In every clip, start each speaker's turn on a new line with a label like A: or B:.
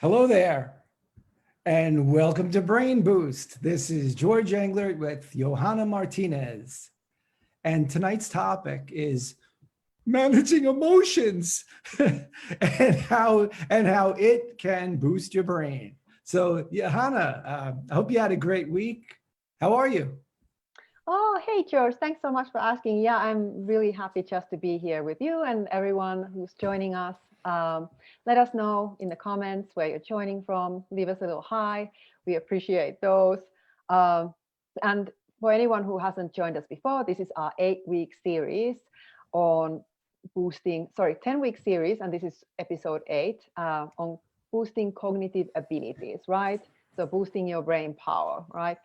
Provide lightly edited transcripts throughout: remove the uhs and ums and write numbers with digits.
A: Hello there, and welcome to Brain Boost. This is George Engler with Johanna Martinez. And tonight's topic is managing emotions and how it can boost your brain. So Johanna, I hope you had a great week. How are you?
B: Oh, hey, George. Thanks so much for asking. Yeah, I'm really happy just to be here with you and everyone who's joining us. Let us know in the comments where you're joining from. Leave us a little hi. We appreciate those. And for anyone who hasn't joined us before, this is our 8-week series on 10-week series, and this is episode 8 on boosting cognitive abilities, right? So boosting your brain power, right?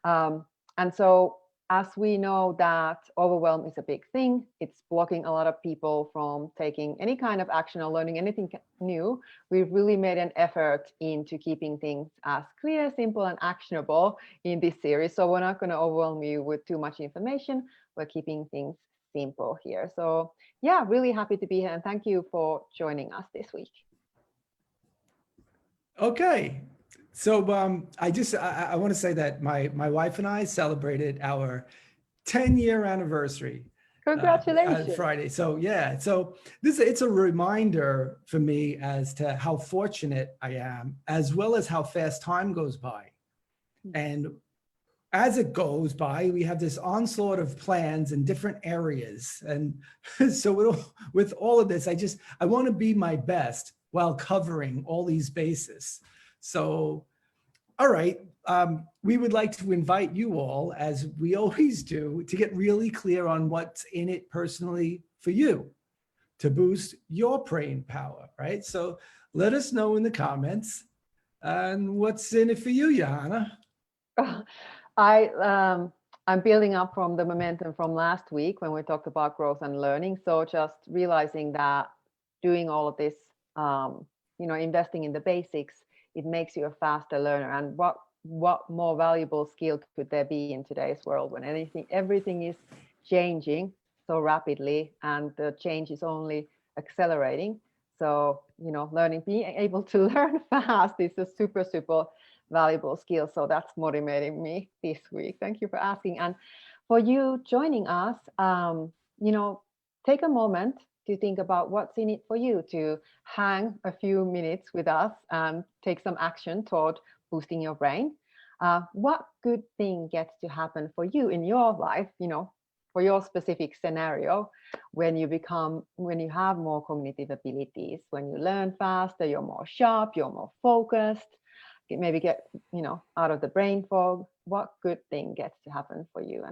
B: And so as we know that overwhelm is a big thing, it's blocking a lot of people from taking any kind of action or learning anything new. We've really made an effort into keeping things as clear, simple, and actionable in this series. So we're not going to overwhelm you with too much information. We're keeping things simple here. So yeah, really happy to be here. And thank you for joining us this week.
A: Okay. So I want to say that my wife and I celebrated our 10-year anniversary
B: Congratulations.
A: Friday. So yeah, so it's a reminder for me as to how fortunate I am, as well as how fast time goes by. And as it goes by, we have this onslaught of plans in different areas. And so with all of this, I want to be my best while covering all these bases. So, all right, we would like to invite you all, as we always do, to get really clear on what's in it personally for you to boost your brain power, right? So let us know in the comments and what's in it for you, Johanna.
B: I'm building up from the momentum from last week when we talked about growth and learning. So just realizing that doing all of this, investing in the basics, it makes you a faster learner. And what more valuable skill could there be in today's world when everything is changing so rapidly and the change is only accelerating. So, being able to learn fast is a super, super valuable skill. So that's motivating me this week. Thank you for asking. And for you joining us, take a moment to think about what's in it for you to hang a few minutes with us and take some action toward boosting your brain. What good thing gets to happen for you in your life, for your specific scenario, when you have more cognitive abilities, when you learn faster, you're more sharp, you're more focused, maybe get, out of the brain fog. What good thing gets to happen for you?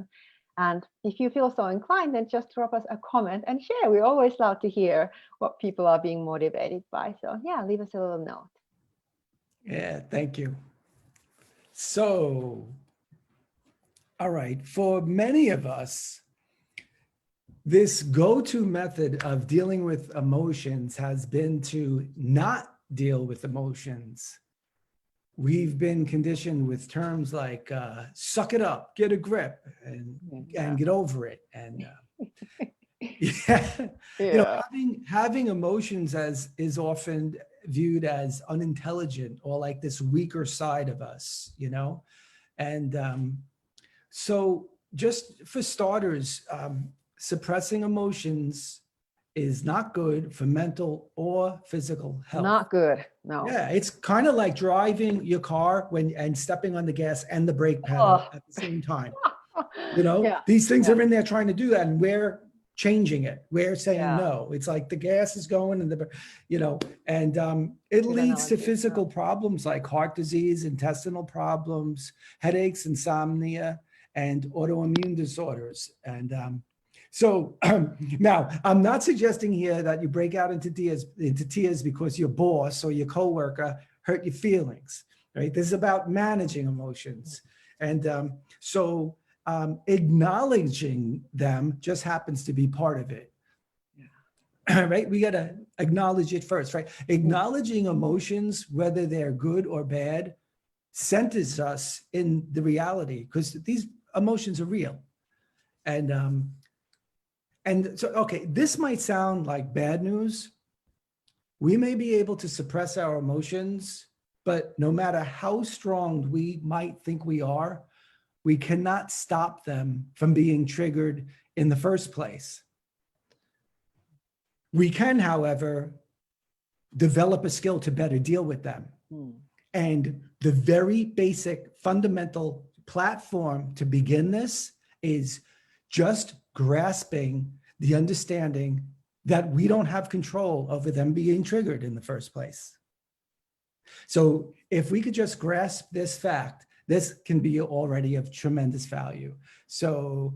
B: And if you feel so inclined, then just drop us a comment and share. We always love to hear what people are being motivated by. So yeah, leave us a little note.
A: Yeah, thank you. So, all right, for many of us, this go-to method of dealing with emotions has been to not deal with emotions. We've been conditioned with terms like suck it up, get a grip, and get over it. And having emotions is often viewed as unintelligent or like this weaker side of us, And so just for starters, suppressing emotions is not good for mental or physical health.
B: Not good, no.
A: Yeah, it's kind of like driving your car and stepping on the gas and the brake pedal at the same time. These things are in there trying to do that, and we're changing it. We're saying no. It's like the gas is going and it leads to physical problems like heart disease, intestinal problems, headaches, insomnia, and autoimmune disorders. And so now I'm not suggesting here that you break out into tears because your boss or your coworker hurt your feelings, right? This is about managing emotions. And so acknowledging them just happens to be part of it. Right? We got to acknowledge it first, right? Acknowledging emotions, whether they're good or bad, centers us in the reality because these emotions are real. And so, okay, this might sound like bad news. We may be able to suppress our emotions but no matter how strong we might think we are, we cannot stop them from being triggered in the first place. We can, however, develop a skill to better deal with them. And the very basic fundamental platform to begin this is just grasping the understanding that we don't have control over them being triggered in the first place. So if we could just grasp this fact, this can be already of tremendous value. So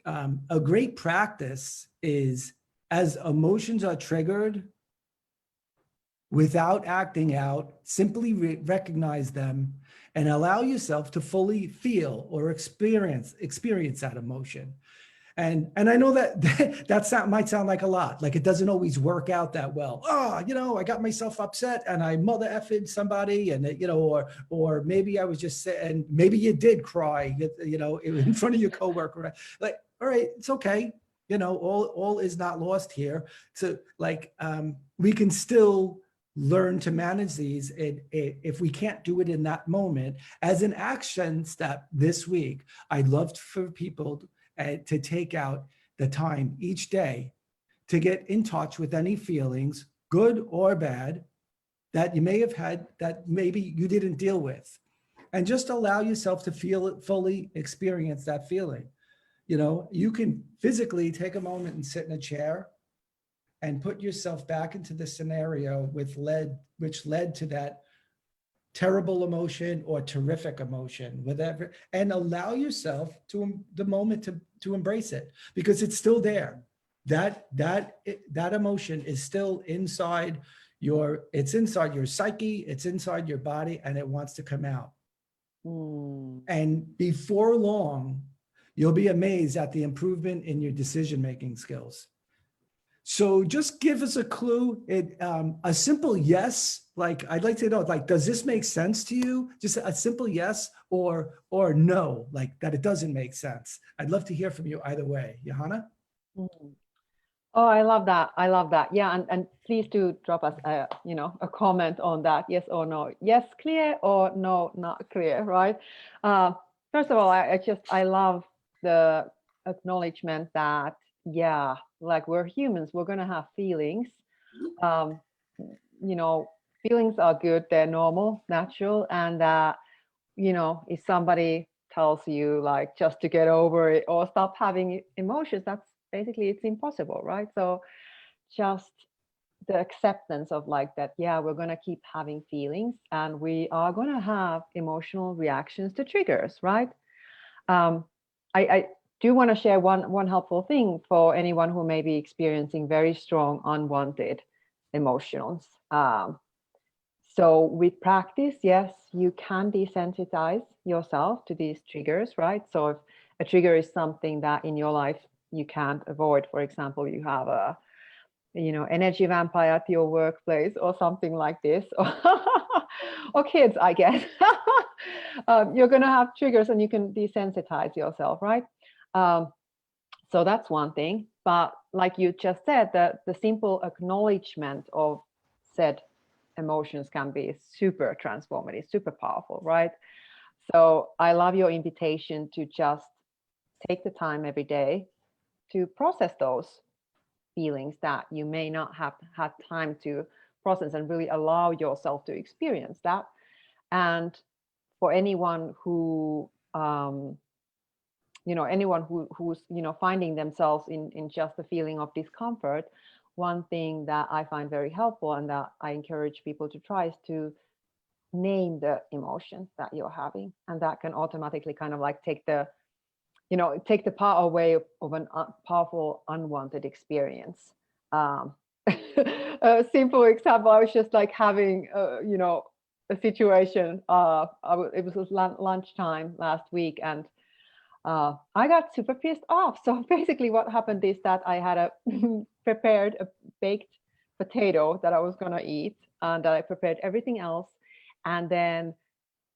A: a great practice is, as emotions are triggered, without acting out, simply recognize them and allow yourself to fully feel or experience that emotion. And I know that might sound like a lot, like it doesn't always work out that well. Oh, I got myself upset and I mother effed somebody, and or maybe I was just and maybe you did cry, in front of your coworker. Like, all right, it's okay. All is not lost here. So we can still learn to manage these. If we can't do it in that moment, as an action step this week, I'd love for people to take out the time each day to get in touch with any feelings, good or bad, that you may have had that maybe you didn't deal with, and just allow yourself to feel it, fully experience that feeling. You can physically take a moment and sit in a chair and put yourself back into the scenario which led to that terrible emotion or terrific emotion, whatever, and allow yourself to the moment to embrace it, because it's still there. That emotion is still inside it's inside your psyche, it's inside your body, and it wants to come out. And before long, you'll be amazed at the improvement in your decision-making skills. So just give us a clue, a simple yes, like I'd like to know, like, does this make sense to you? Just a simple yes or no, like that it doesn't make sense. I'd love to hear from you either way. Johanna?
B: Oh, I love that. I love that. Yeah, and please do drop us a comment on that, yes or no. Yes, clear, or no, not clear, right? First of all, I love the acknowledgement that, yeah, like we're humans, we're gonna have feelings. Feelings are good, they're normal, natural, and if somebody tells you like just to get over it or stop having emotions, that's basically, it's impossible, right? So just the acceptance of like that, yeah, we're gonna keep having feelings and we are gonna have emotional reactions to triggers, right? I do want to share one helpful thing for anyone who may be experiencing very strong unwanted emotions. So with practice, yes, you can desensitize yourself to these triggers, right? So if a trigger is something that in your life you can't avoid, for example, you have a energy vampire at your workplace or something like this, or kids, I guess. You're going to have triggers and you can desensitize yourself, right? So that's one thing. But like you just said, the simple acknowledgement of said emotions can be super transformative, super powerful, right? So I love your invitation to just take the time every day to process those feelings that you may not have had time to process, and really allow yourself to experience that. And for anyone who who's finding themselves in just the feeling of discomfort, one thing that I find very helpful and that I encourage people to try is to name the emotion that you're having, and that can automatically kind of like take the power away of an powerful unwanted experience. A simple example, I was just like having a situation. It was lunchtime last week, and I got super pissed off. So basically what happened is that I had prepared a baked potato that I was going to eat, and I prepared everything else. And then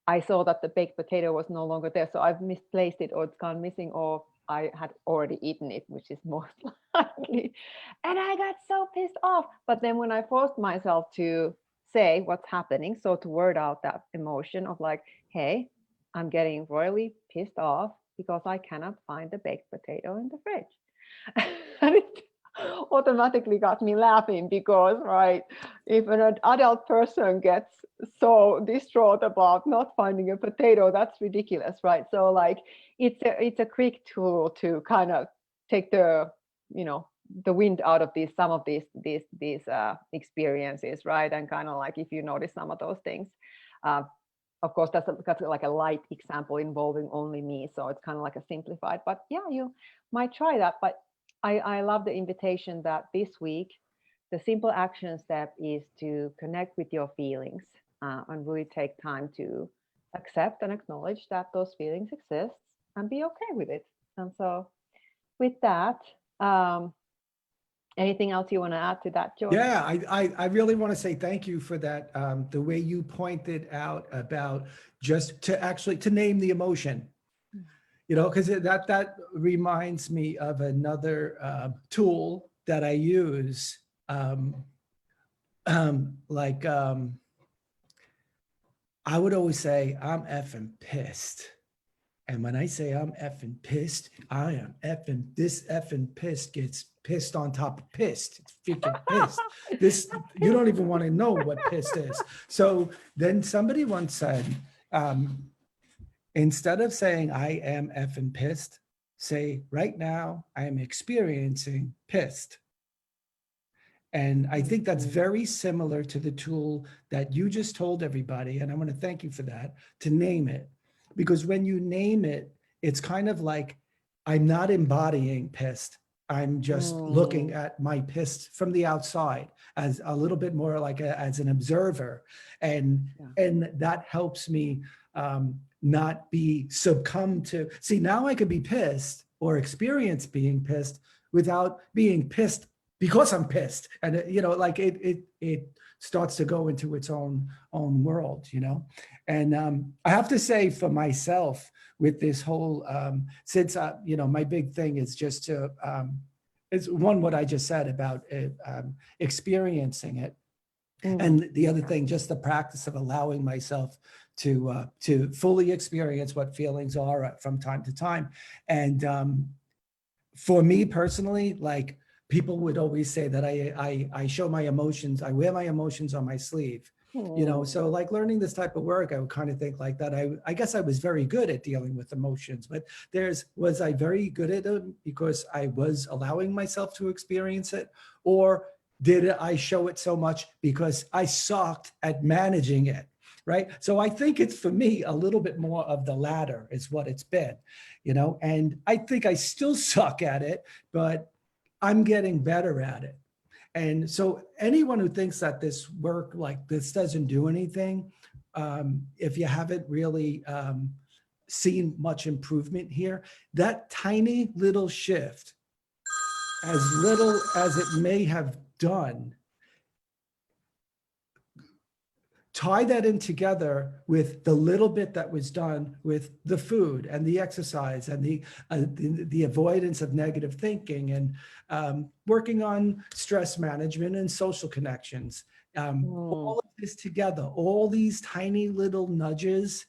B: I saw that the baked potato was no longer there. So I've misplaced it, or it's gone missing, or I had already eaten it, which is most likely. And I got so pissed off. But then when I forced myself to say what's happening. So to word out that emotion of like, hey, I'm getting royally pissed off because I cannot find the baked potato in the fridge. And it automatically got me laughing because, right, if an adult person gets so distraught about not finding a potato, that's ridiculous, right? So like it's a quick tool to kind of take the, you know, the wind out of some of these experiences, right? And kind of like if you notice some of those things, of course that's like a light example involving only me, so it's kind of like a simplified, but yeah, you might try that. But I love the invitation that this week the simple action step is to connect with your feelings, and really take time to accept and acknowledge that those feelings exist and be okay with it. And so with that, anything else you want to add to that, George?
A: Yeah, I really want to say thank you for that. The way you pointed out about just to name the emotion, you know, because that reminds me of another tool that I use. I would always say, I'm effing pissed. And when I say I'm effing pissed, I am this effing pissed gets pissed on top of pissed. It's freaking pissed. This, you don't even want to know what pissed is. So then somebody once said, instead of saying I am effing pissed, say right now I am experiencing pissed. And I think that's very similar to the tool that you just told everybody. And I want to thank you for that, to name it. Because when you name it, it's kind of like, I'm not embodying pissed. I'm just looking at my pissed from the outside as a little bit more like as an observer. And that helps me not be succumb to, see, now I could be pissed or experience being pissed without being pissed because I'm pissed. And you know, like it starts to go into its own world, you know? And I have to say for myself with this whole, since, you know, my big thing is just to, is one, what I just said about experiencing it. And the other thing, just the practice of allowing myself to fully experience what feelings are from time to time. And for me personally, like, people would always say that I show my emotions, I wear my emotions on my sleeve, you know? So like learning this type of work, I would kind of think like that. I guess I was very good at dealing with emotions, but was I very good at it because I was allowing myself to experience it? Or did I show it so much because I sucked at managing it? Right. So I think it's, for me, a little bit more of the latter is what it's been, you know, and I think I still suck at it, but I'm getting better at it. And so anyone who thinks that this work like this doesn't do anything, if you haven't really seen much improvement here, that tiny little shift, as little as it may have done, tie that in together with the little bit that was done with the food and the exercise and the avoidance of negative thinking and working on stress management and social connections. All of this together, all these tiny little nudges,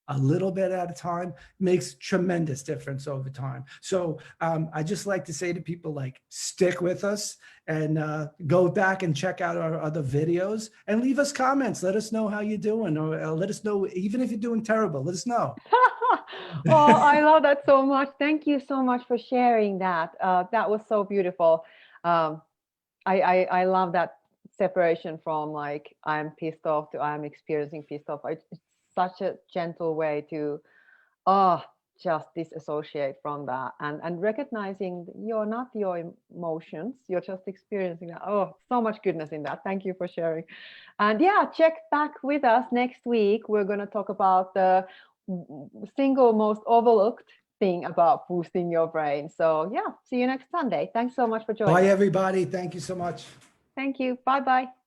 A: a little bit at a time, makes tremendous difference over time. So I just like to say to people, like, stick with us and go back and check out our other videos and leave us comments. Let us know how you're doing, or let us know, even if you're doing terrible, let us know.
B: Oh, I love that so much. Thank you so much for sharing that. That was so beautiful. I love that separation from like, I'm pissed off to I'm experiencing pissed off. It's such a gentle way to just disassociate from that and recognizing you're not your emotions, you're just experiencing that. Oh, so much goodness in that. Thank you for sharing. And yeah, check back with us next week. We're going to talk about the single most overlooked thing about boosting your brain. So yeah, see you next Sunday. Thanks so much for joining.
A: Bye, everybody. Thank you so much.
B: Thank you. Bye-bye.